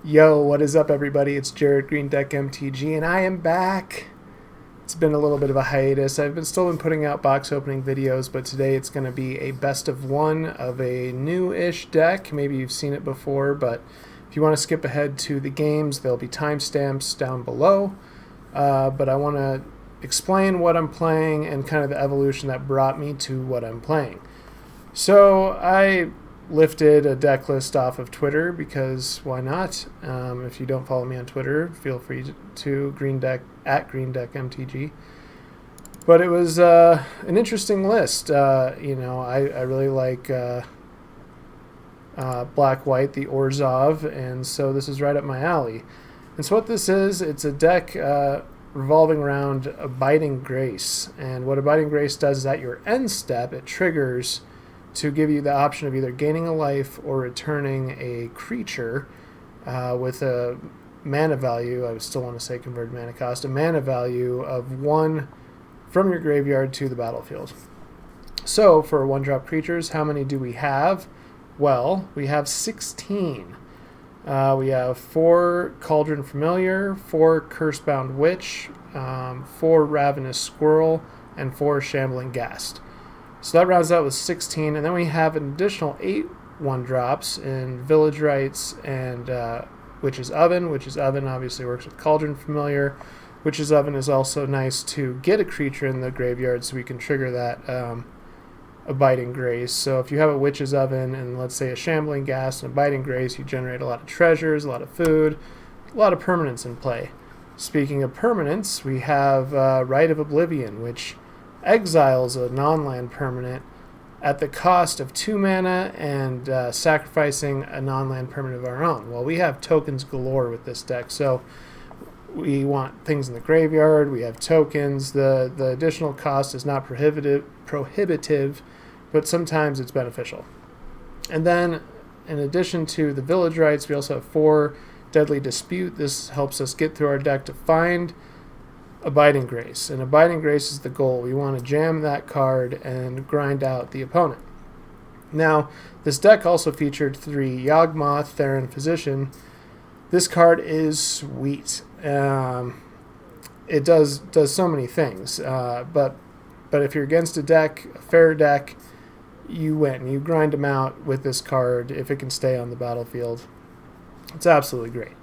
Yo, what is up, everybody? It's Jared Green Deck MTG, and I am back. It's been a little bit of a hiatus. Still been putting out box opening videos, but today it's going to be a best of one of a new-ish deck. Maybe you've seen it before, but if you want to skip ahead to the games, there'll be timestamps down below. But I want to explain what I'm playing and kind of the evolution that brought me to what I'm playing. So I lifted a deck list off of Twitter because why not? If you don't follow me on Twitter, feel free to at Green Deck MTG. But it was an interesting list. I really like Black White, the Orzhov, and so this is right up my alley. And so what this is, it's a deck revolving around Abiding Grace. And what Abiding Grace does is at your end step, it triggers to give you the option of either gaining a life or returning a creature with a mana value, I still want to say converted mana cost, a mana value of 1 from your graveyard to the battlefield. So for 1-drop creatures, how many do we have? Well, we have 16. We have 4 Cauldron Familiar, 4 Cursebound Witch, 4 Ravenous Squirrel, and 4 Shambling Ghast. So that rounds out with 16, and then we have an additional 8 1-drops in Village Rites and Witch's Oven. Witch's Oven obviously works with Cauldron Familiar. Witch's Oven is also nice to get a creature in the graveyard so we can trigger that Abiding Grace. So if you have a Witch's Oven and let's say a Shambling Ghast and Abiding Grace, you generate a lot of treasures, a lot of food, a lot of permanence in play. Speaking of permanence, we have Rite of Oblivion, which exiles a non-land permanent at the cost of 2 mana and sacrificing a non-land permanent of our own. Well, we have tokens galore with this deck, so we want things in the graveyard, we have tokens. The additional cost is not prohibitive, but sometimes it's beneficial. And then, in addition to the Village Rites, we also have 4 Deadly Dispute. This helps us get through our deck to find Abiding Grace, and Abiding Grace is the goal. We want to jam that card and grind out the opponent. Now, this deck also featured 3 Yawgmoth, Theron Physician. This card is sweet. It does so many things, but if you're against a deck, a fair deck, you win. You grind them out with this card if it can stay on the battlefield. It's absolutely great.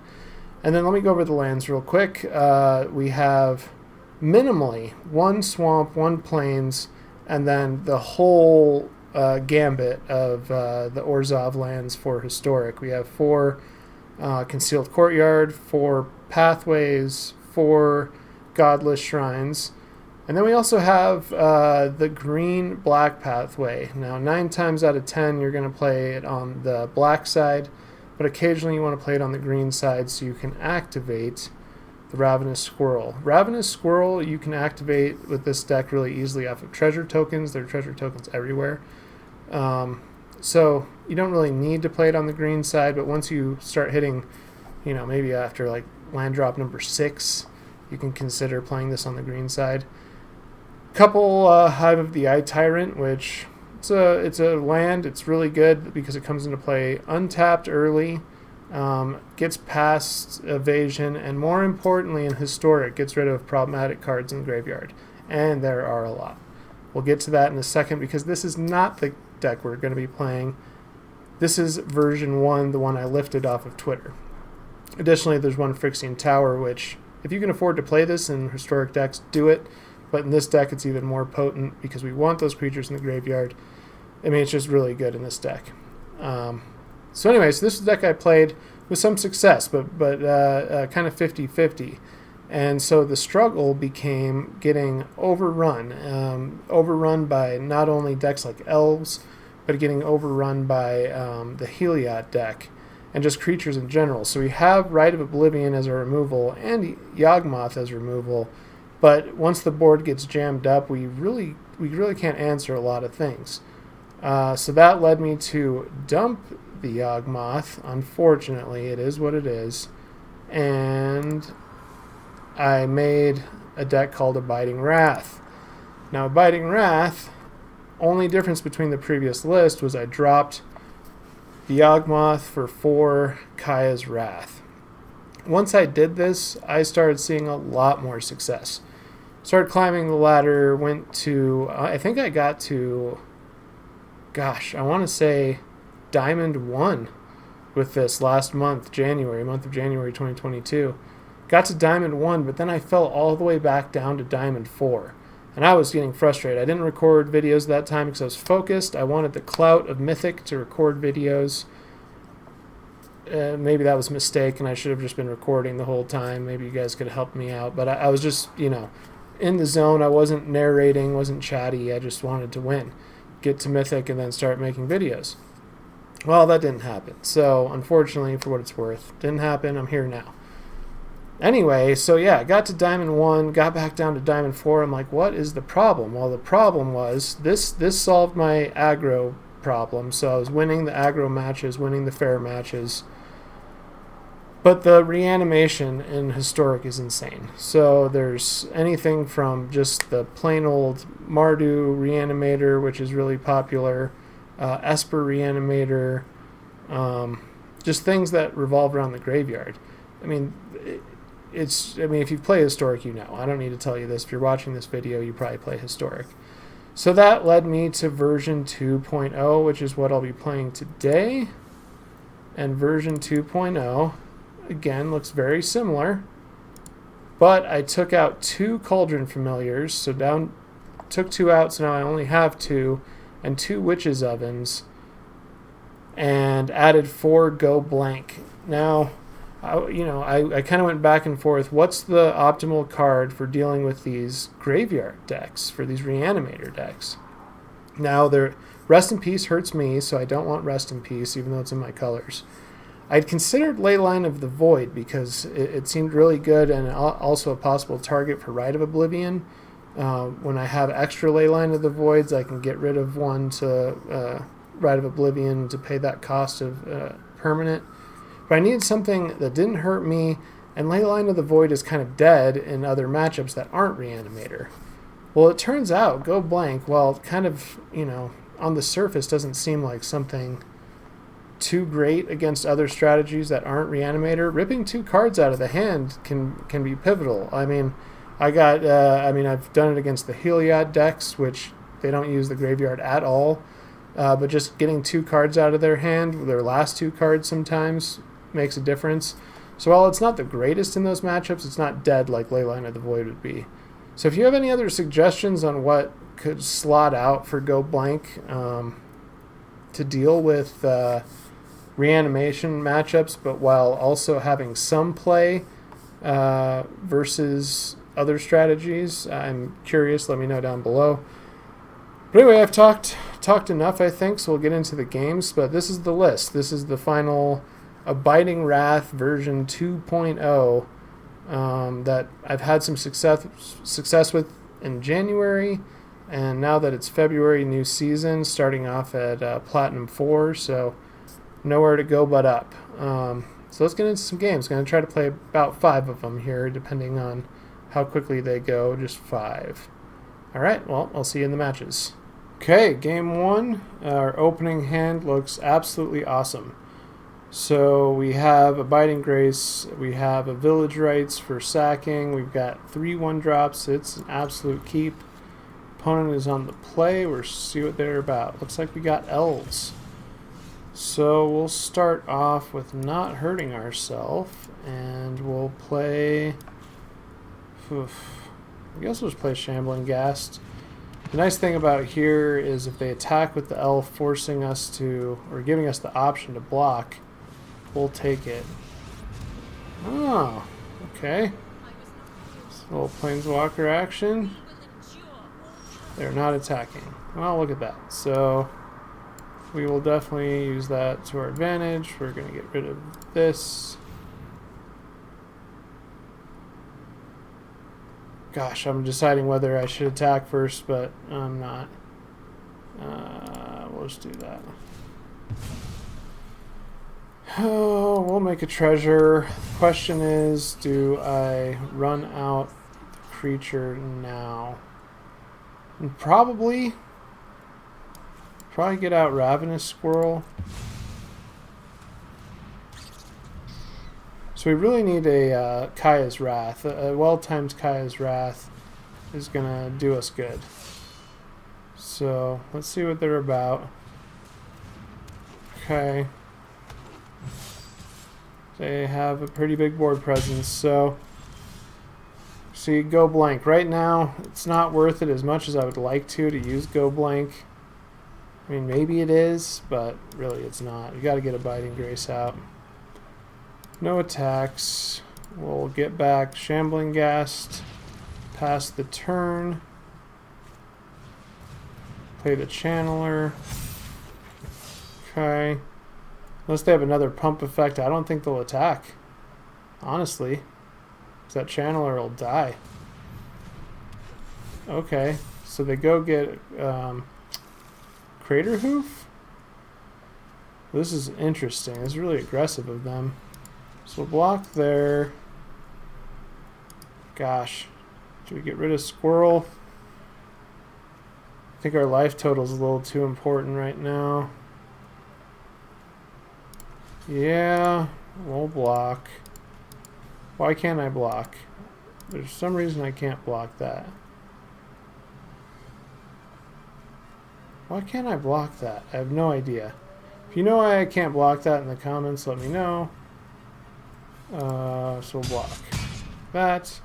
And then let me go over the lands real quick. We have minimally 1 swamp, 1 plains, and then the whole gambit of the Orzhov lands for historic. We have 4 Concealed Courtyard, 4 Pathways, 4 Godless Shrines. And then we also have the green-black pathway. Now, 9 times out of 10, you're going to play it on the black side, but occasionally you want to play it on the green side so you can activate the Ravenous Squirrel. Ravenous Squirrel you can activate with this deck really easily off of treasure tokens. There are treasure tokens everywhere. So you don't really need to play it on the green side, but once you start hitting, maybe after like land drop number 6, you can consider playing this on the green side. Couple Hive of the Eye Tyrant, which it's a land. It's really good because it comes into play untapped early, gets past evasion, and more importantly in historic, gets rid of problematic cards in the graveyard. And there are a lot. We'll get to that in a second because this is not the deck we're going to be playing. This is version 1, the one I lifted off of Twitter. Additionally, there's 1 Phyrexian Tower, which if you can afford to play this in historic decks, do it. But in this deck, it's even more potent because we want those creatures in the graveyard. I mean, it's just really good in this deck. So anyways, this is the deck I played with some success, but kind of 50-50. And so the struggle became getting overrun by not only decks like Elves, but getting overrun by the Heliod deck and just creatures in general. So we have Rite of Oblivion as a removal and Yawgmoth as removal, but once the board gets jammed up, we really can't answer a lot of things. So that led me to dump the Yawgmoth. Unfortunately, it is what it is. And I made a deck called Abiding Wrath. Now, Abiding Wrath, only difference between the previous list was I dropped the Yawgmoth for 4 Kaya's Wrath. Once I did this, I started seeing a lot more success. Started climbing the ladder, went to, I think I got to, gosh, I want to say Diamond 1 with this last month, month of January 2022. Got to Diamond 1, but then I fell all the way back down to Diamond 4. And I was getting frustrated. I didn't record videos that time because I was focused. I wanted the clout of Mythic to record videos. Maybe that was a mistake and I should have just been recording the whole time. Maybe you guys could have helped me out. But I was just, in the zone. I wasn't narrating, wasn't chatty. I just wanted to win. Get to Mythic and then start making videos. Well, that didn't happen. So, unfortunately, for what it's worth, didn't happen. I'm here now. Anyway, so yeah, got to Diamond 1, got back down to Diamond 4. I'm like, what is the problem? Well, the problem was this solved my aggro problem. So I was winning the aggro matches, winning the fair matches. But the reanimation in Historic is insane. So there's anything from just the plain old Mardu reanimator, which is really popular, Esper reanimator, just things that revolve around the graveyard. I mean, if you play Historic, you know. I don't need to tell you this. If you're watching this video, you probably play Historic. So that led me to version 2.0, which is what I'll be playing today. And version 2.0, again, looks very similar. But I took out 2 Cauldron Familiars, so took 2 out, so now I only have 2, and 2 Witches Ovens, and added 4 Go Blank. Now, I kind of went back and forth. What's the optimal card for dealing with these graveyard decks, for these reanimator decks? Now, Rest in Peace hurts me, so I don't want Rest in Peace, even though it's in my colors. I'd considered Leyline of the Void because it seemed really good and also a possible target for Rite of Oblivion. When I have extra Leyline of the Voids, I can get rid of one to Rite of Oblivion to pay that cost of permanent. But I needed something that didn't hurt me, and Leyline of the Void is kind of dead in other matchups that aren't Reanimator. Well, it turns out Go Blank, while kind of, on the surface doesn't seem like something too great against other strategies that aren't Reanimator, ripping 2 cards out of the hand can be pivotal. I mean, I've done it against the Heliod decks, which they don't use the graveyard at all, but just getting 2 cards out of their hand, their last 2 cards sometimes, makes a difference. So while it's not the greatest in those matchups, it's not dead like Leyline of the Void would be. So if you have any other suggestions on what could slot out for Go Blank to deal with reanimation matchups, but while also having some play versus other strategies, I'm curious. Let me know down below. But anyway, I've talked enough, I think, so we'll get into the games. But this is the list. This is the final Abiding Wrath version 2.0 that I've had some success with in January, and now that it's February, new season, starting off at Platinum 4, so nowhere to go but up. So let's get into some games. I'm going to try to play about 5 of them here, depending on how quickly they go, just 5. All right, well, I'll see you in the matches. Okay, game 1, our opening hand looks absolutely awesome. So we have Abiding Grace, we have a Village Rites for sacking, we've got 3 1-drops, it's an absolute keep. Opponent is on the play, we'll see what they're about. Looks like we got Elves. So we'll start off with not hurting ourselves, and we'll play... I guess we'll just play Shambling Ghast. The nice thing about here is if they attack with the elf, forcing us to, or giving us the option to block, we'll take it. Oh, okay. So little Planeswalker action. They're not attacking. Well, look at that. So we will definitely use that to our advantage. We're going to get rid of this. Gosh, I'm deciding whether I should attack first, but I'm not. We'll just do that. Oh, we'll make a treasure. Question is, do I run out the creature now? And probably get out Ravenous Squirrel. So we really need a Kaya's Wrath. A well-timed Kaya's Wrath is going to do us good. So let's see what they're about. Okay. They have a pretty big board presence, so you go blank. Right now, it's not worth it as much as I would like to use go blank. I mean, maybe it is, but really it's not. You got to get Abiding Grace out. No attacks. We'll get back Shambling Ghast. Pass the turn. Play the Channeler. Okay. Unless they have another pump effect, I don't think they'll attack. Honestly. Because that Channeler will die. Okay. So they go get Crater Hoof? This is interesting. This is really aggressive of them. So we'll block there. Gosh. Do we get rid of Squirrel? I think our life total is a little too important right now. Yeah, we'll block. Why can't I block? There's some reason I can't block that. Why can't I block that? I have no idea. If you know why I can't block that in the comments, let me know. So we'll block that.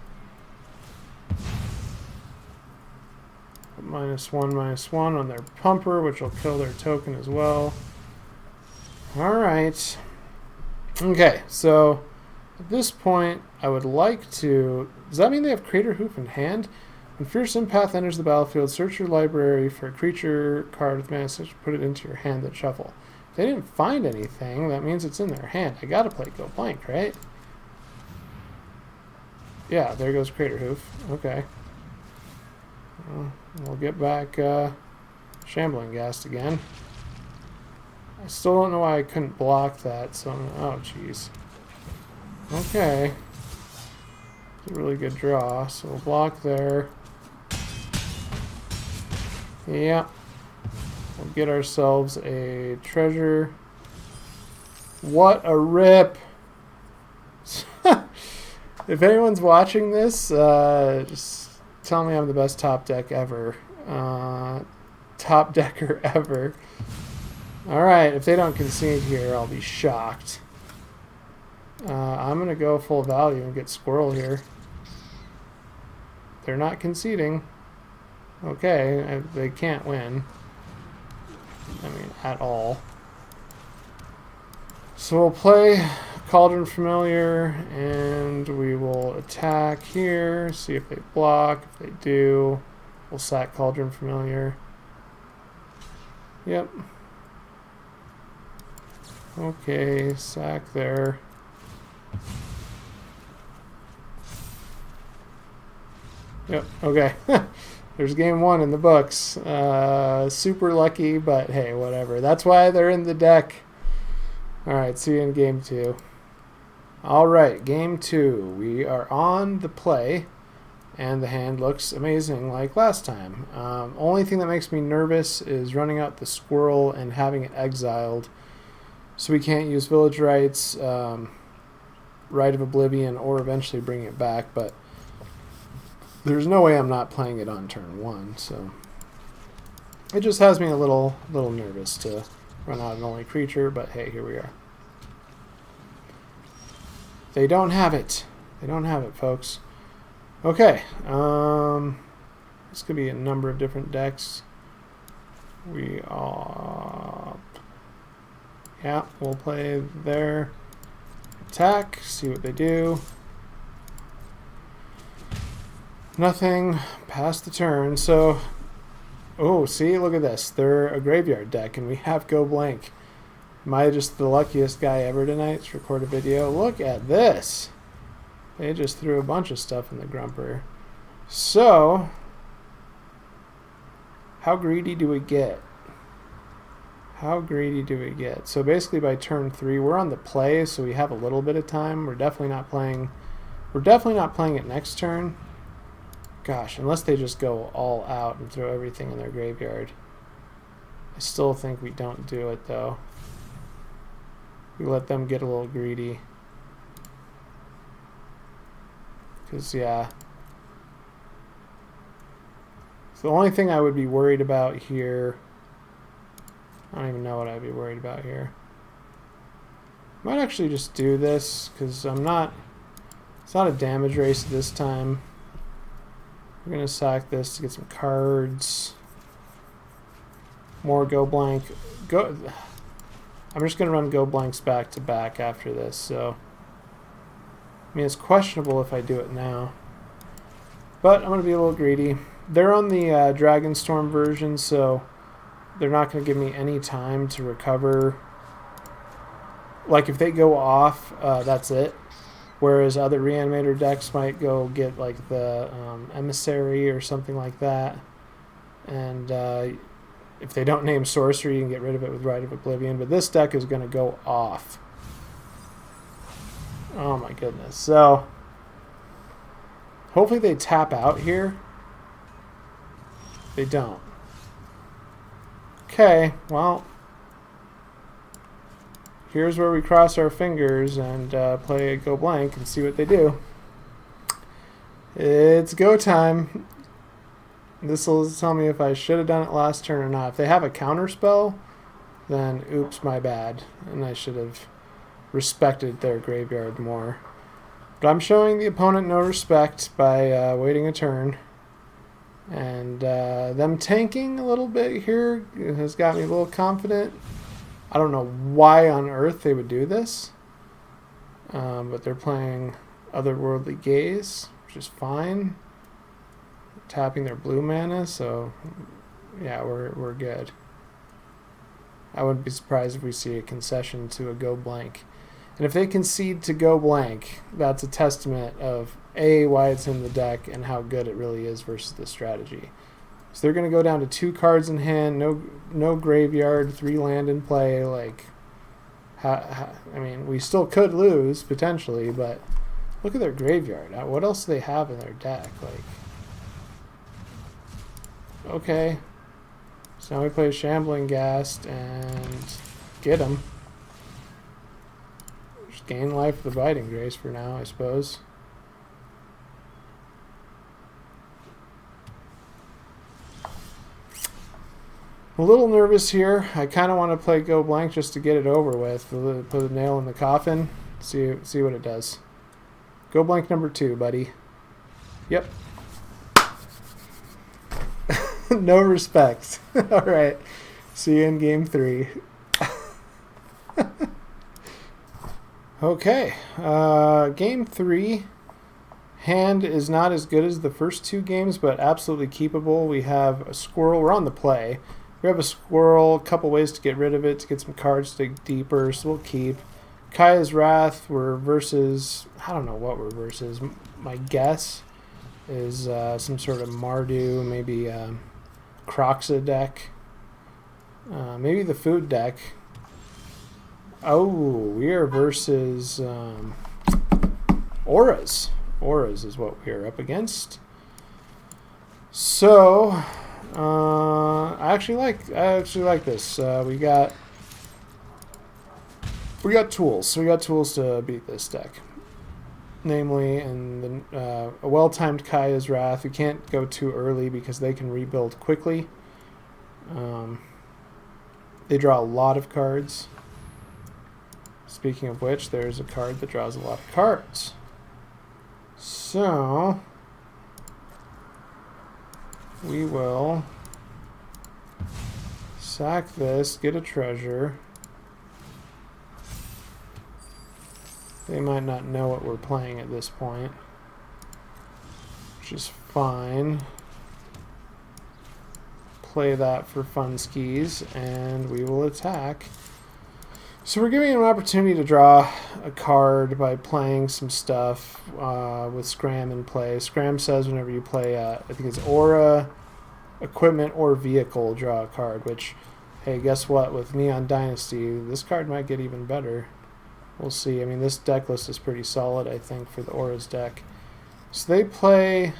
-1/-1 on their pumper, which will kill their token as well. Alright. Okay, so at this point, I would like to... Does that mean they have Crater Hoof in hand? When Fierce Empath enters the battlefield, search your library for a creature card with mana, put it into your hand, then shuffle. If they didn't find anything, that means it's in their hand. I gotta play Go Blank, right? Yeah, there goes Crater Hoof. Okay. We'll get back Shambling Ghast again. I still don't know why I couldn't block that, so I'm... Oh, jeez. Okay. It's a really good draw, so we'll block there. Yeah. We'll get ourselves a treasure. What a rip! If anyone's watching this, just tell me I'm the best top deck ever. Top decker ever. Alright, if they don't concede here, I'll be shocked. I'm going to go full value and get Squirrel here. They're not conceding. Okay, they can't win. I mean, at all. So we'll play Cauldron Familiar, and we will attack here, see if they block. If they do, we'll sack Cauldron Familiar. Yep. Okay, sack there. Yep, okay. There's game one in the books. Super lucky, but hey, whatever. That's why they're in the deck. Alright, see you in game two. Alright, game two. We are on the play, and the hand looks amazing like last time. Only thing that makes me nervous is running out the Squirrel and having it exiled. So we can't use Village Rites, Rite of Oblivion, or eventually bring it back, but there's no way I'm not playing it on turn one, so it just has me a little nervous to run out an only creature, but hey, here we are. They don't have it. They don't have it, folks. Okay, this could be a number of different decks. We are... Yeah, we'll play their attack, see what they do. Nothing, pass the turn, so... Oh, see, look at this. They're a graveyard deck, and we have Go Blank. Am I just the luckiest guy ever tonight to record a video? Look at this! They just threw a bunch of stuff in the Grumper. So, how greedy do we get? How greedy do we get? So basically by turn 3, we're on the play, so we have a little bit of time. We're definitely not playing it next turn. Gosh, unless they just go all out and throw everything in their graveyard. I still think we don't do it, though. We let them get a little greedy. Because, yeah. So the only thing I would be worried about here... I don't even know what I'd be worried about here. I might actually just do this, because I'm not... It's not a damage race this time. We're going to sack this to get some cards. More go blank. I'm just going to run go blanks back to back after this, so... I mean, it's questionable if I do it now. But I'm going to be a little greedy. They're on the Dragonstorm version, so they're not going to give me any time to recover. Like, if they go off, that's it. Whereas other Reanimator decks might go get, like, the Emissary or something like that. And if they don't name Sorcery, you can get rid of it with Rite of Oblivion. But this deck is going to go off. Oh my goodness. So, hopefully they tap out here. They don't. Okay, well, here's where we cross our fingers and play a go blank and see what they do. It's go time. This will tell me if I should have done it last turn or not. If they have a counter spell, then oops, my bad. And I should have respected their graveyard more. But I'm showing the opponent no respect by waiting a turn. And them tanking a little bit here has got me a little confident. I don't know why on earth they would do this. But they're playing Otherworldly Gaze, which is fine. Tapping their blue mana, so yeah, we're good. I wouldn't be surprised if we see a concession to a go blank. And if they concede to go blank, that's a testament of A, why it's in the deck, and how good it really is versus the strategy. So they're going to go down to 2 cards in hand, no graveyard, 3 land in play. Like, I mean, we still could lose, potentially, but look at their graveyard. What else do they have in their deck? Like, okay. So now we play Shambling Ghast and get him. Just gain life with the Biting Grace for now, I suppose. A little nervous here. I kind of want to play Go Blank just to get it over with. Put a nail in the coffin. See what it does. Go Blank number 2, buddy. Yep. No respect. All right. See you in game 3. Okay. Game 3. Hand is not as good as the first 2 games, but absolutely keepable. We have a squirrel. We're on the play. We have a squirrel, a couple ways to get rid of it, to get some cards to dig deeper, so we'll keep. Kaya's Wrath, we're versus, I don't know what we're versus. My guess is some sort of Mardu, maybe Croxa deck. Maybe the food deck. Oh, we are versus Auras. Auras is what we are up against. So... I actually like this. We got tools. So we got tools to beat this deck. Namely, in the a well-timed Kaya's Wrath. We can't go too early because they can rebuild quickly. They draw a lot of cards. Speaking of which, there's a card that draws a lot of cards. So we will sack this, get a treasure. They might not know what we're playing at this point, which is fine. Play that for fun skis, and we will attack. So we're giving an opportunity to draw a card by playing some stuff with Scram in play. Scram says whenever you play, I think it's Aura, Equipment, or Vehicle, draw a card, which, hey, guess what? With Neon Dynasty, this card might get even better. We'll see. I mean, this deck list is pretty solid, I think, for the Auras deck. So they play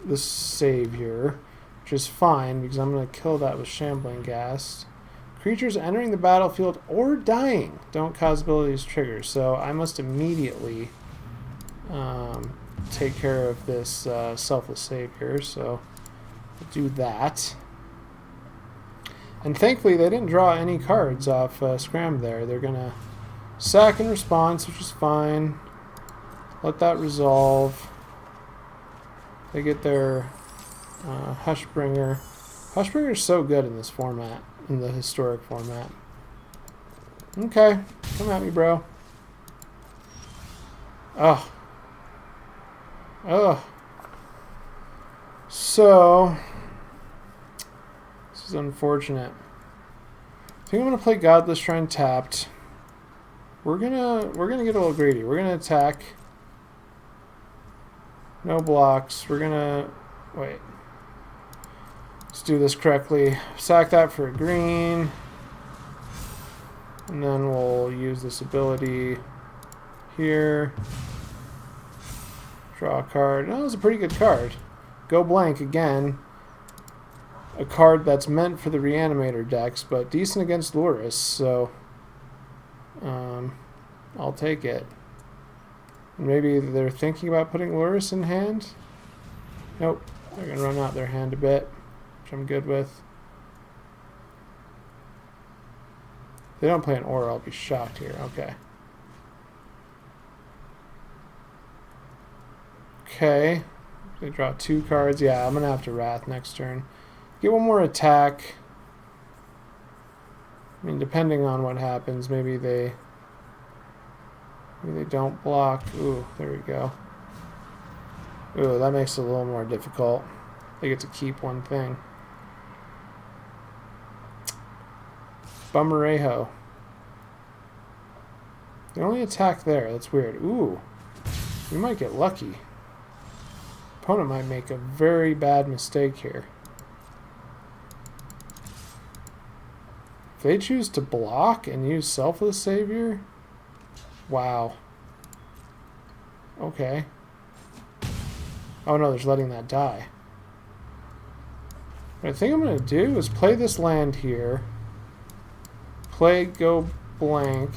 the Savior, which is fine, because I'm going to kill that with Shambling Ghast. Creatures entering the battlefield or dying don't cause abilities triggers, so I must immediately take care of this Selfless Savior, so we'll do that. And thankfully they didn't draw any cards off Scram there. They're going to sack in response, which is fine. Let that resolve. They get their Hushbringer. Hushbringer is so good in this format, in the historic format. Okay, come at me, bro. Ugh. Ugh. So, this is unfortunate. I think I'm gonna play Godless Shrine tapped. We're gonna get a little greedy. We're gonna attack. No blocks. We're gonna wait. Let's do this correctly. Sack that for a green. And then we'll use this ability here. Draw a card. Oh, that was a pretty good card. Go blank again. A card that's meant for the Reanimator decks, but decent against Lurrus, so I'll take it. Maybe they're thinking about putting Lurrus in hand? Nope. They're going to run out their hand a bit, which I'm good with. If they don't play an Aura, I'll be shocked here. Okay. Okay. They draw 2 cards. Yeah, I'm going to have to Wrath next turn. Get one more attack. I mean, depending on what happens, maybe they don't block. Ooh, there we go. Ooh, that makes it a little more difficult. They get to keep one thing. Bummerejo. They only attack there. That's weird. Ooh, we might get lucky. Opponent might make a very bad mistake here. If they choose to block and use Selfless Savior, wow. Okay. Oh no, there's letting that die. What I think I'm going to do is play this land here. Play Go Blank.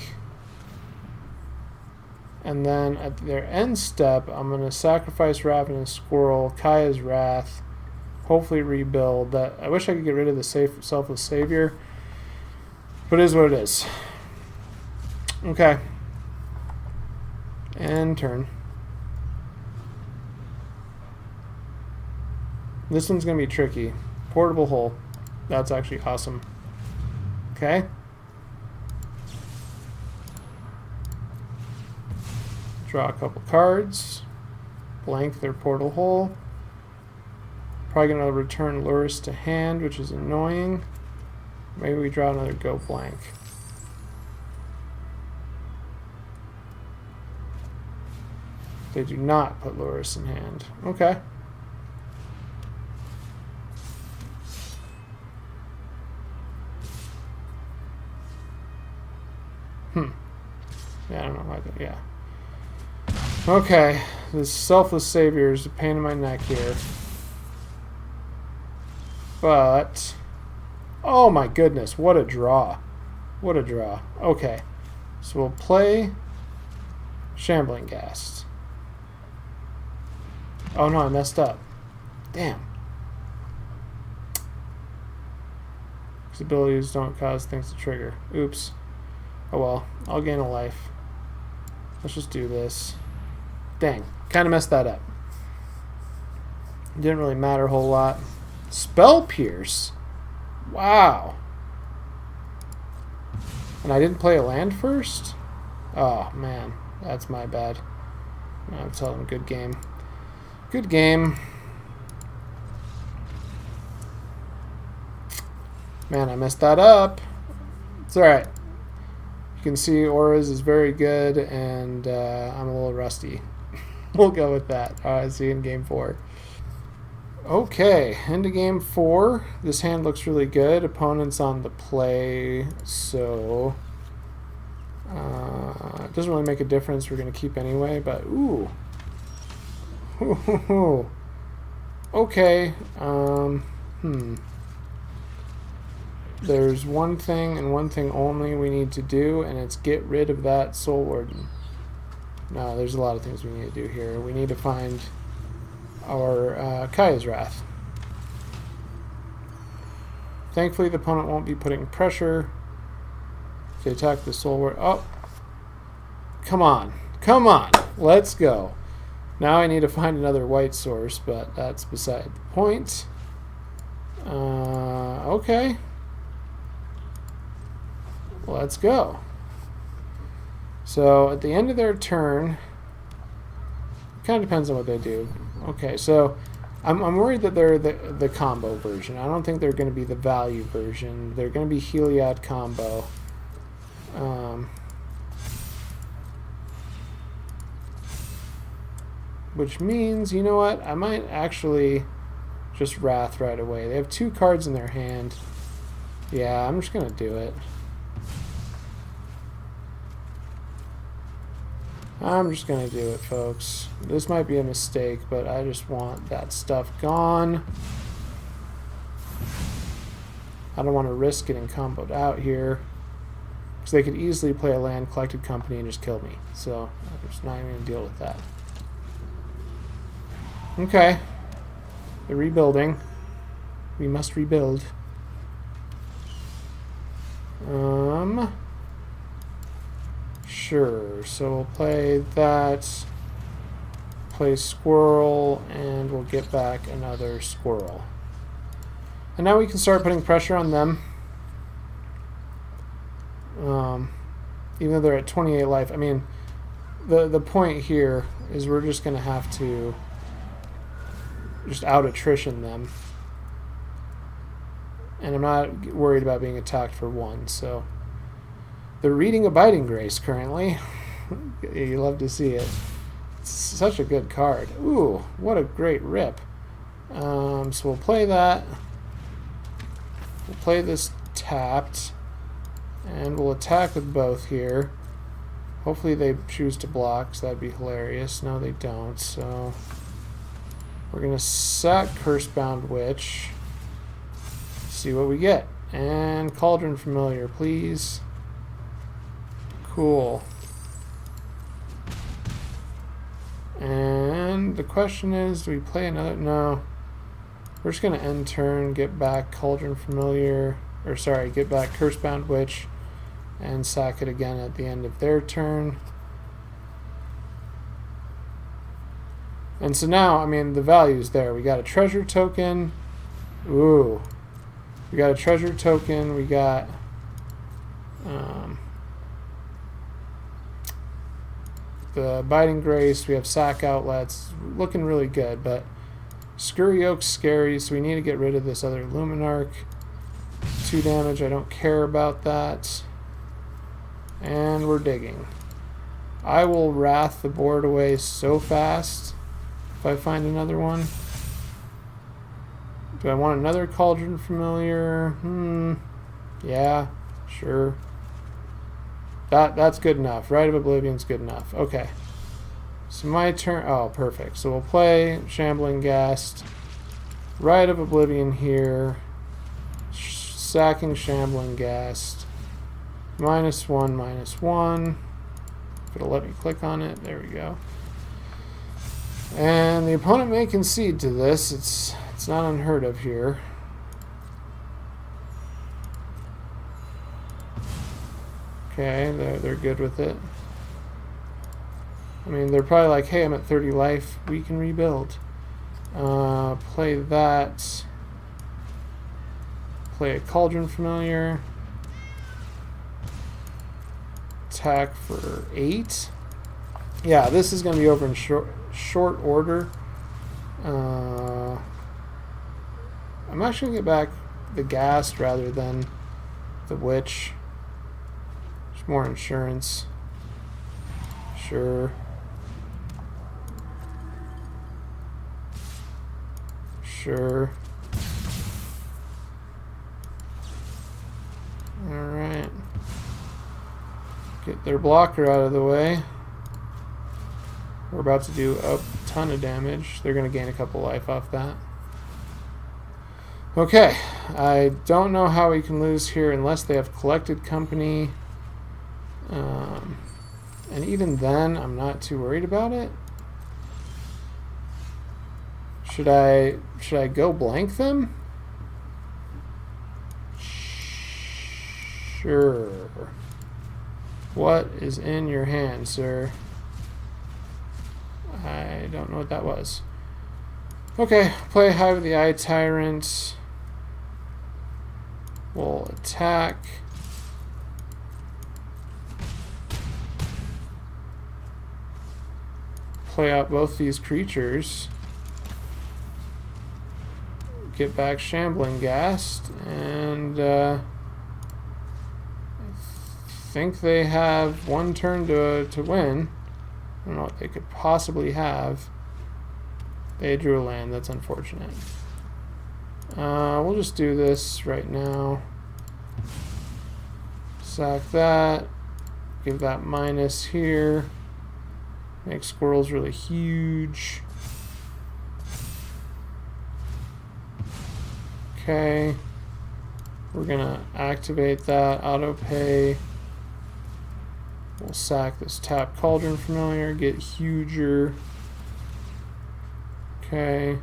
And then at their end step, I'm going to sacrifice Ravenous Squirrel, Kaya's Wrath, hopefully rebuild. That I wish I could get rid of the Selfless Savior. But it is what it is. Okay. And turn. This one's going to be tricky. Portable Hole. That's actually awesome. Okay. Draw a couple cards. Blank their Portal Hole. Probably going to return Lurrus to hand, which is annoying. Maybe we draw another Go Blank. They do not put Lurrus in hand. Okay. Yeah, I don't know why. Yeah. Okay. This Selfless Savior is a pain in my neck here. But... oh my goodness, what a draw. What a draw. Okay. So we'll play Shambling Ghast. Oh no, I messed up. Damn. These abilities don't cause things to trigger. Oops. Oh well, I'll gain a life. Let's just do this. Dang, kind of messed that up. Didn't really matter a whole lot. Spell Pierce? Wow. And I didn't play a land first? Oh, man. That's my bad. I'll tell them good game. Good game. Man, I messed that up. It's alright. You can see Auras is very good, and I'm a little rusty. We'll go with that. Alright, see you in game 4. Okay, into game 4. This hand looks really good. Opponent's on the play, so it doesn't really make a difference. We're going to keep anyway, but ooh. Okay. There's one thing and one thing only we need to do, and it's get rid of that Soul Warden. No, there's a lot of things we need to do here. We need to find our Kaya's Wrath. Thankfully, the opponent won't be putting pressure. If they attack the Soul Ward. Oh! Come on. Come on! Let's go. Now I need to find another white source, but that's beside the point. Okay. Let's go. So, at the end of their turn, kind of depends on what they do. Okay, so I'm worried that they're the combo version. I don't think they're going to be the value version. They're going to be Heliod combo. Which means, you know what? I might actually just Wrath right away. They have 2 cards in their hand. Yeah, I'm just going to do it. I'm just going to do it, folks. This might be a mistake, but I just want that stuff gone. I don't want to risk getting comboed out here, because they could easily play a land collected company and just kill me. So I'm just not even going to deal with that. Okay. They're rebuilding. We must rebuild. Sure. So we'll play that. Play Squirrel, and we'll get back another Squirrel. And now we can start putting pressure on them. Even though they're at 28 life. I mean, the point here is we're just going to have to just out-attrition them. And I'm not worried about being attacked for 1, so... They're reading Abiding Grace currently. You love to see it. It's such a good card. Ooh, what a great rip. So we'll play that. We'll play this tapped. And we'll attack with both here. Hopefully they choose to block, so that'd be hilarious. No, they don't, so... We're going to sack Cursebound Witch. See what we get. And Cauldron Familiar, please. Cool. And the question is, do we play another? No. We're just going to end turn, get back Cauldron Familiar, or sorry, get back Cursebound Witch, and sack it again at the end of their turn. And so now, I mean, the value's there. We got a treasure token. Ooh. We got a treasure token. We got... the Abiding Grace, we have sack outlets, looking really good, but Scurry Oak's scary, so we need to get rid of this other Luminarch. 2 damage, I don't care about that. And we're digging. I will Wrath the board away so fast if I find another one. Do I want another Cauldron Familiar? Yeah, sure. That's good enough. Rite of Oblivion's good enough. Okay. So my turn... Oh, perfect. So we'll play Shambling Ghast. Rite of Oblivion here. Sacking Shambling Ghast. -1, -1. If it'll let me click on it. There we go. And the opponent may concede to this. It's not unheard of here. Okay, they're good with it. I mean, they're probably like, hey, I'm at 30 life. We can rebuild. Play that. Play a Cauldron Familiar. Attack for 8. Yeah, this is going to be over in short order. I'm actually going to get back the Ghast rather than the Witch. More insurance. Sure. Sure. Alright. Get their blocker out of the way. We're about to do a ton of damage. They're going to gain a couple life off that. Okay. I don't know how we can lose here unless they have collected company. And even then, I'm not too worried about it. Should I go blank them? Sure. What is in your hand, sir? I don't know what that was. Okay, play Hive of the Eye Tyrant. We'll attack. Play out both these creatures. Get back Shambling Ghast, and I think they have one turn to win. I don't know what they could possibly have. They drew a land. That's unfortunate. We'll just do this right now. Sack that. Give that minus here. Make squirrels really huge. Okay. We're gonna activate that. Auto pay. We'll sack this tap Cauldron Familiar. Get huger. Okay.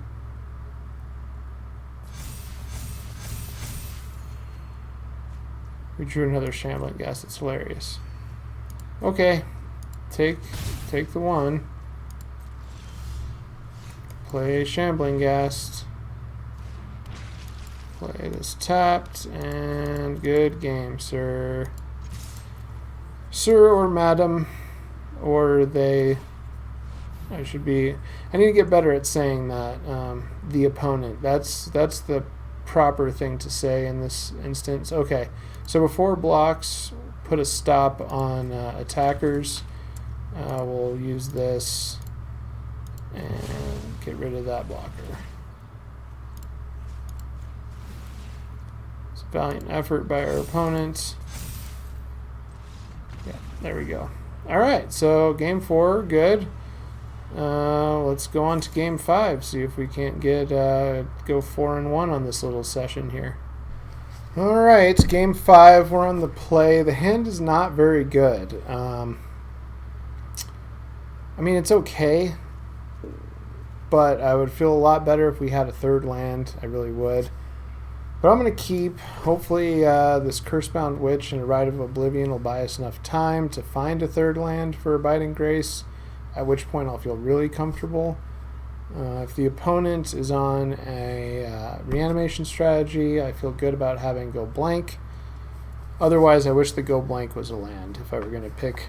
We drew another Shambling Ghast. It's hilarious. Okay. Take the one. Play Shambling Ghast. Play this tapped, and good game, sir. Sir or madam, or they. I need to get better at saying that. The opponent. That's the proper thing to say in this instance. Okay, so before blocks, put a stop on attackers. We'll use this and get rid of that blocker. It's a valiant effort by our opponent. Yeah, there we go. Alright, so game 4, good. Let's go on to game 5, see if we can't get go 4-1 on this little session here. Alright, game 5, we're on the play. The hand is not very good. I mean, it's okay, but I would feel a lot better if we had a third land. I really would. But I'm going to keep. Hopefully this Cursebound Witch and a Rite of Oblivion will buy us enough time to find a third land for Abiding Grace, at which point I'll feel really comfortable. If the opponent is on a reanimation strategy, I feel good about having go blank. Otherwise, I wish the go blank was a land. If I were going to pick...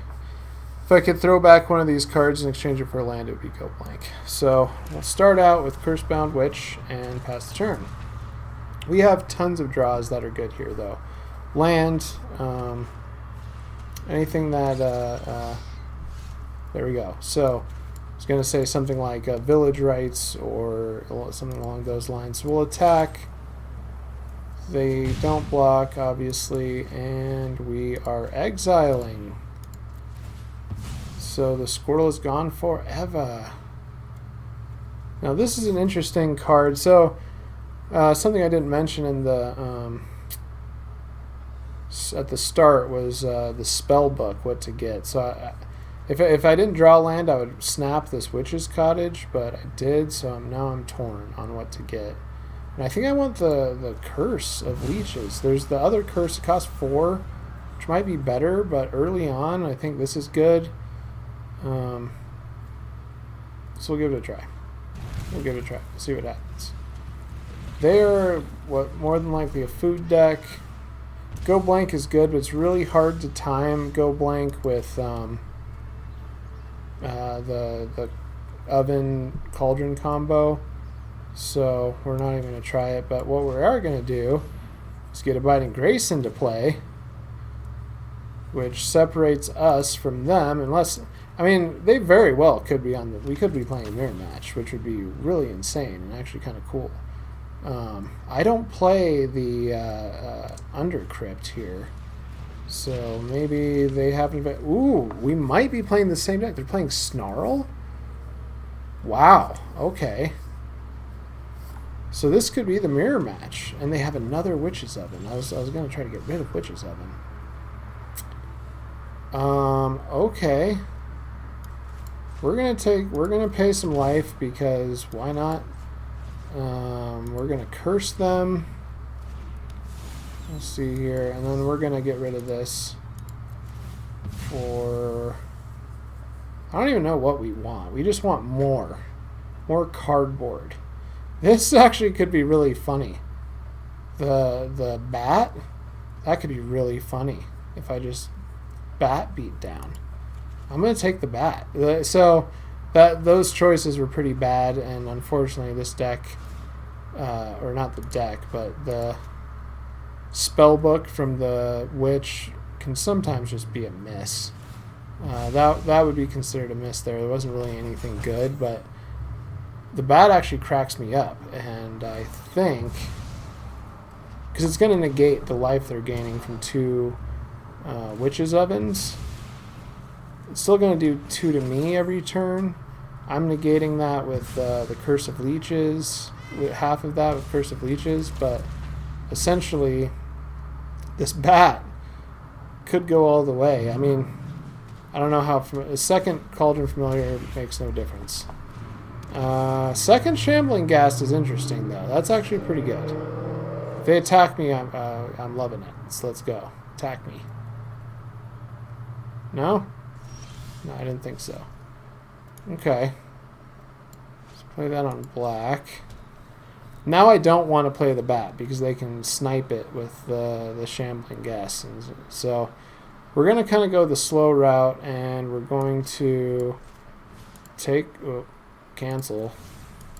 If I could throw back one of these cards and exchange it for a land, it would be go blank. So we'll start out with Cursebound Witch and pass the turn. We have tons of draws that are good here, though. Land, anything that... there we go. So I was going to say something like Village Rites or something along those lines. So we'll attack. They don't block, obviously, and we are exiling. So the squirrel is gone forever. Now this is an interesting card. So something I didn't mention in the at the start was the spell book, what to get. So if I didn't draw land, I would snap this Witch's Cottage, but I did. So now I'm torn on what to get. And I think I want the Curse of Leeches. There's the other curse. It costs 4, which might be better, but early on, I think this is good. So we'll give it a try. See what happens. They are more than likely a food deck. Go blank is good, but it's really hard to time go blank with the oven cauldron combo. So we're not even going to try it. But what we are going to do is get Abiding Grace into play, which separates us from them. Unless, I mean, they very well could be on the. We could be playing a mirror match, which would be really insane and actually kind of cool. I don't play the Undercrypt here, so maybe they haven't. Ooh, we might be playing the same deck. They're playing Snarl. Wow. Okay. So this could be the mirror match, and they have another Witch's Oven. I was going to try to get rid of Witch's Oven. Okay. We're gonna pay some life because why not? We're gonna curse them. Let's see here, and then we're gonna get rid of this for. I don't even know what we want. We just want more cardboard. This actually could be really funny. The bat, that could be really funny if I just bat beat down. I'm gonna take the bat. So those choices were pretty bad, and unfortunately this deck, or not the deck, but the spell book from the witch can sometimes just be a miss. That would be considered a miss there. There wasn't really anything good, but the bat actually cracks me up, and I think because it's going to negate the life they're gaining from 2 witches ovens. It's still going to do 2 to me every turn. I'm negating that with the Curse of Leeches, with half of that with Curse of Leeches, but essentially this bat could go all the way. I mean, I don't know how a second Cauldron Familiar makes no difference. Second Shambling Ghast is interesting though. That's actually pretty good. If they attack me, I'm loving it. So let's go. Attack me. No? No, I didn't think so. Okay. Let's play that on black. Now I don't want to play the bat because they can snipe it with the Shambling Ghast. So we're going to kind of go the slow route, and we're going to cancel.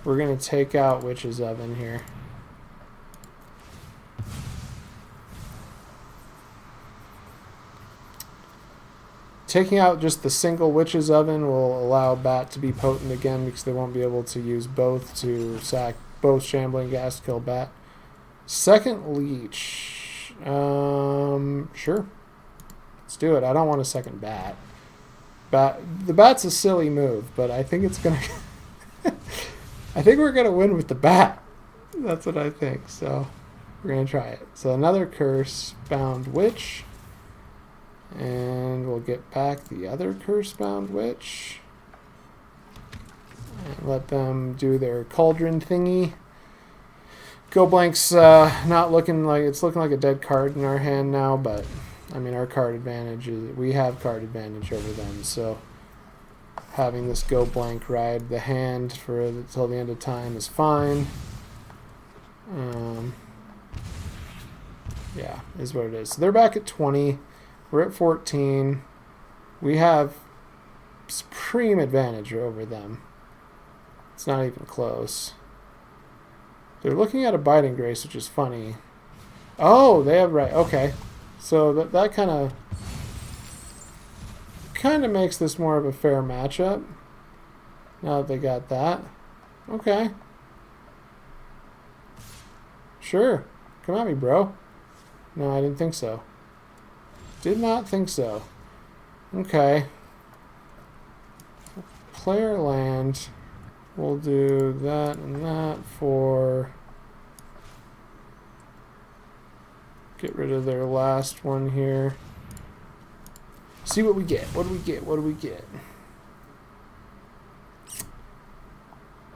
We're going to take out Witch's Oven here. Taking out just the single Witch's Oven will allow Bat to be potent again because they won't be able to use both to sack both Shambling Ghast, kill Bat. Second Leech. Sure. Let's do it. I don't want a second Bat. The Bat's a silly move, but I think it's going to... I think we're going to win with the Bat. That's what I think. So we're going to try it. So another Curse-bound Witch. And we'll get back the other Curse-bound Witch. And let them do their Cauldron thingy. Go Blank's not looking like... It's looking like a dead card in our hand now, but... I mean, our card advantage is... We have card advantage over them, so... Having this Go Blank ride the hand for until the end of time is fine. Yeah, is what it is. So they're back at 20. We're at 14. We have supreme advantage over them. It's not even close. They're looking at Abiding Grace, which is funny. Oh, they have right. Okay. So that kind of makes this more of a fair matchup. Now that they got that. Okay. Sure. Come at me, bro. No, I didn't think so. Did not think so. Okay. Player land. We'll do that and that for... Get rid of their last one here. See what we get. What do we get? What do we get?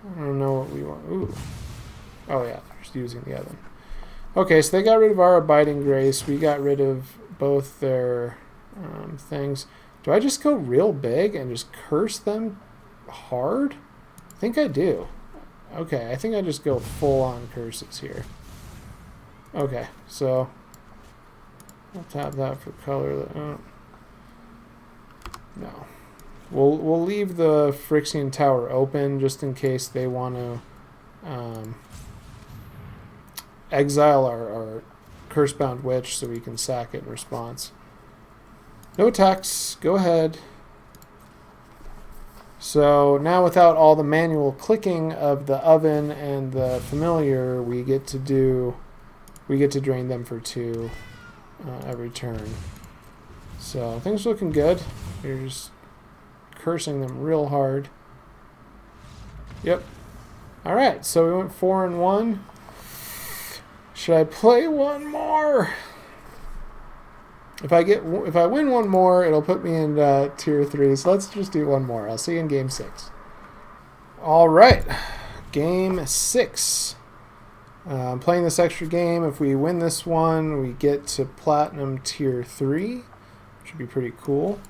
I don't know what we want. Ooh. Oh yeah, they're just using the oven. Okay, so they got rid of our Abiding Grace. We got rid of both their things. Do I just go real big and just curse them hard? I think I do. Okay, I think I just go full on curses here. Okay, so I'll tap that for color. No. We'll leave the Phyrexian Tower open just in case they want to exile our Curse-bound Witch so we can sack it in response. No attacks. Go ahead. So now without all the manual clicking of the oven and the familiar, we get to drain them for 2 every turn. So things are looking good. You're just cursing them real hard. Yep. All right, so we went 4-1. Should I play one more? If I win one more, it'll put me in tier 3. So let's just do one more. I'll see you in game 6. All right, game 6. I'm playing this extra game. If we win this one, we get to platinum tier 3, which would be pretty cool.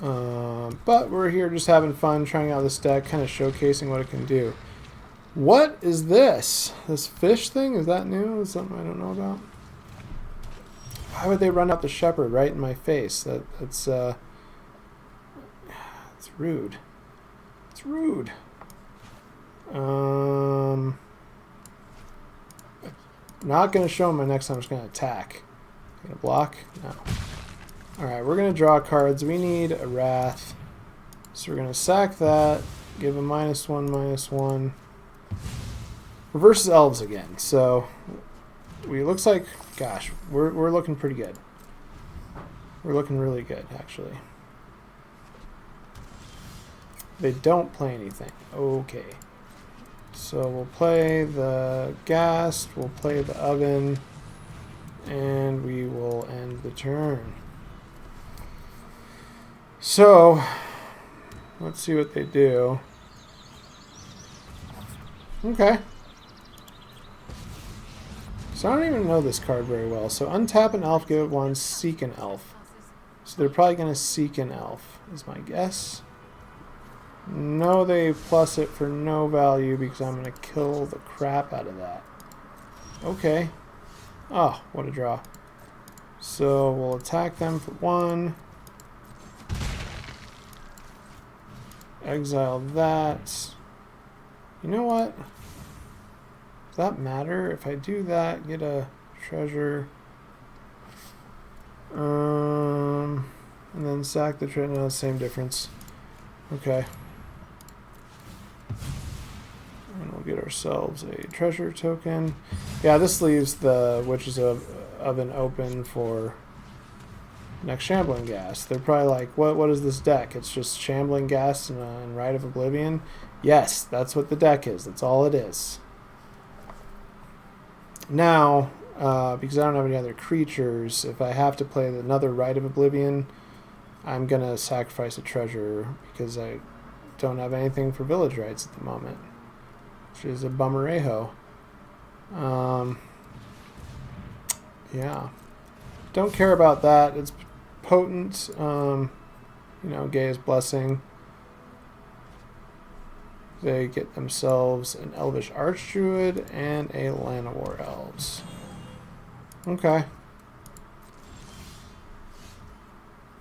But we're here just having fun, trying out this deck, kind of showcasing what it can do. What is this? This fish thing? Is that new? Is something I don't know about? Why would they run out the shepherd right in my face? It's rude. It's rude. Not going to show him my next time. I'm just going to attack. Going to block? No. Alright, we're going to draw cards. We need a Wrath. So we're going to sack that. Give a -1/-1. Reverses Elves again. So we looks like, gosh, we're looking pretty good. We're looking really good, actually. They don't play anything. Okay. So we'll play the Ghast, we'll play the Oven, and we will end the turn. So, let's see what they do. Okay. So I don't even know this card very well. So untap an elf, give it 1, seek an elf. So they're probably going to seek an elf, is my guess. No, they plus it for no value because I'm going to kill the crap out of that. Okay. Oh, what a draw. So we'll attack them for 1. Exile that. You know what? Does that matter? If I do that, get a treasure. And then sack the treasure. No, same difference. Okay. And we'll get ourselves a treasure token. Yeah, this leaves the Witches of Oven open for next Shambling Ghast. They're probably like, what is this deck? It's just Shambling Ghast and Rite of Oblivion? Yes, that's what the deck is. That's all it is. Now, because I don't have any other creatures, if I have to play another Rite of Oblivion, I'm going to sacrifice a treasure because I don't have anything for Village Rites at the moment, which is a bummerejo. Yeah. Don't care about that. It's potent. You know, Gaia's Blessing. They get themselves an Elvish Archdruid and a Llanowar Elves. Okay.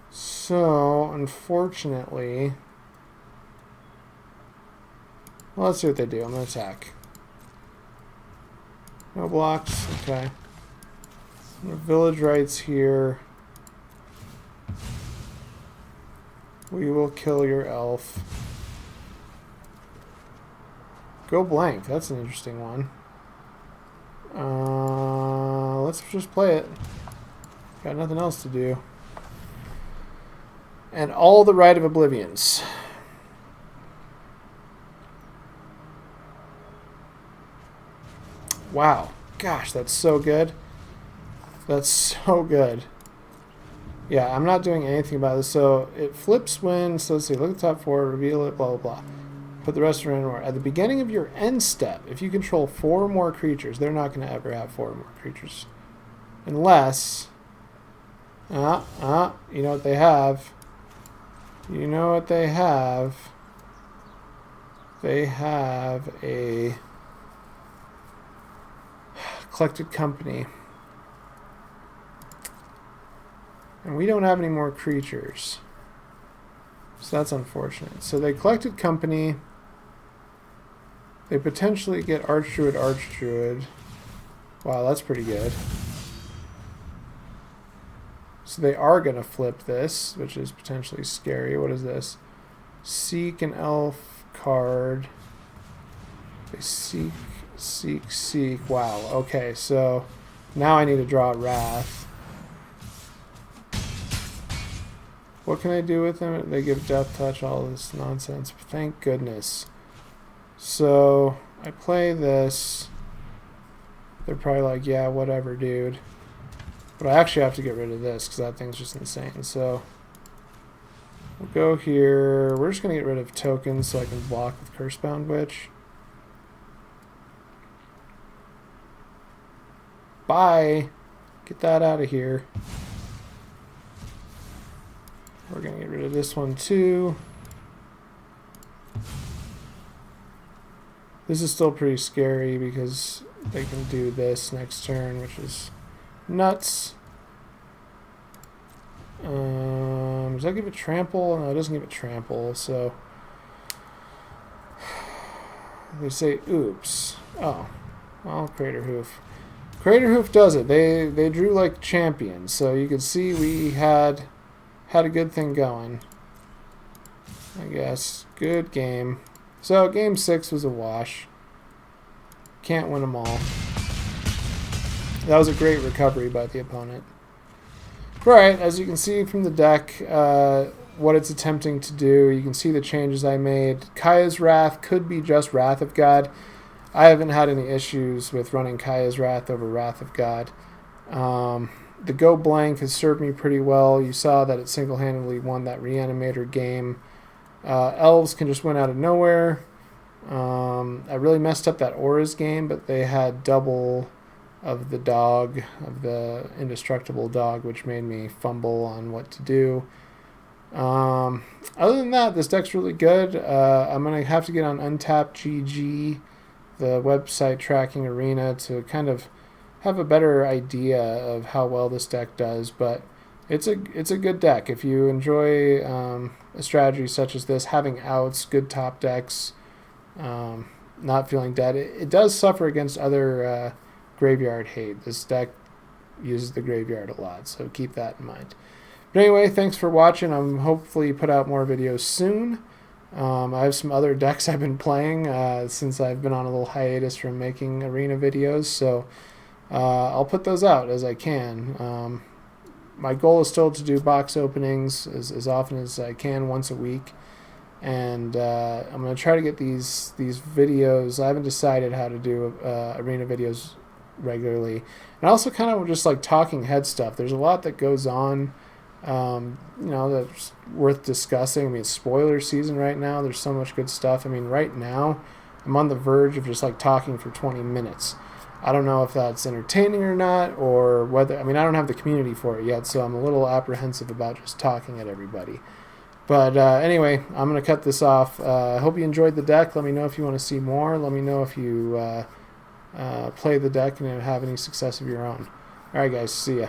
So, unfortunately... Well, let's see what they do. I'm going to attack. No blocks. Okay. Village Rites here. We will kill your elf. Go blank. That's an interesting one. Let's just play it. Got nothing else to do. And all the Rite of Oblivions. Wow. Gosh, that's so good. That's so good. Yeah, I'm not doing anything about this. So it flips when, so let's see, look at the top 4, reveal it, blah, blah, blah. Put the rest around more. At the beginning of your end step, if you control 4 or more creatures, they're not going to ever have 4 or more creatures. Unless, you know what they have? You know what they have? They have a collected company. And we don't have any more creatures. So that's unfortunate. So they collected company. They potentially get Archdruid. Wow, that's pretty good. So they are going to flip this, which is potentially scary. What is this? Seek an elf card. They seek. Wow, okay, so now I need to draw a Wrath. What can I do with them? They give Death Touch, all this nonsense. Thank goodness. So I play this. They're probably like, yeah, whatever, dude. But I actually have to get rid of this because that thing's just insane. So we'll go here. We're just going to get rid of tokens so I can block with Cursebound Witch. Bye. Get that out of here. We're going to get rid of this one too. This is still pretty scary because they can do this next turn, which is nuts. Does that give it trample? No, it doesn't give it trample, so they say oops. Oh, well, Crater Hoof. Crater Hoof does it. They drew like champions, so you can see we had a good thing going. I guess. Good game. So game 6 was a wash. Can't win them all. That was a great recovery by the opponent. Right, as you can see from the deck, what it's attempting to do, you can see the changes I made. Kaya's Wrath could be just Wrath of God. I haven't had any issues with running Kaya's Wrath over Wrath of God. The Go Blank has served me pretty well. You saw that it single-handedly won that Reanimator game. Elves can just win out of nowhere. I really messed up that Auras game, but they had double of the dog, of the indestructible dog, which made me fumble on what to do. Other than that, this deck's really good. I'm going to have to get on Untapped GG, the website tracking arena, to kind of have a better idea of how well this deck does, but it's a good deck. If you enjoy a strategy such as this, having outs, good top decks, not feeling dead, it does suffer against other graveyard hate. This deck uses the graveyard a lot, so keep that in mind. But anyway, thanks for watching. I'm hopefully put out more videos soon. I have some other decks I've been playing since I've been on a little hiatus from making arena videos, so I'll put those out as I can. My goal is still to do box openings as often as I can, once a week. And I'm going to try to get these videos. I haven't decided how to do arena videos regularly. And also kind of just like talking head stuff. There's a lot that goes on, that's worth discussing. I mean, it's spoiler season right now. There's so much good stuff. I mean, right now, I'm on the verge of just like talking for 20 minutes. I don't know if that's entertaining or not, or whether, I mean, I don't have the community for it yet, so I'm a little apprehensive about just talking at everybody. But anyway, I'm going to cut this off. I hope you enjoyed the deck. Let me know if you want to see more. Let me know if you play the deck and have any success of your own. All right, guys. See ya.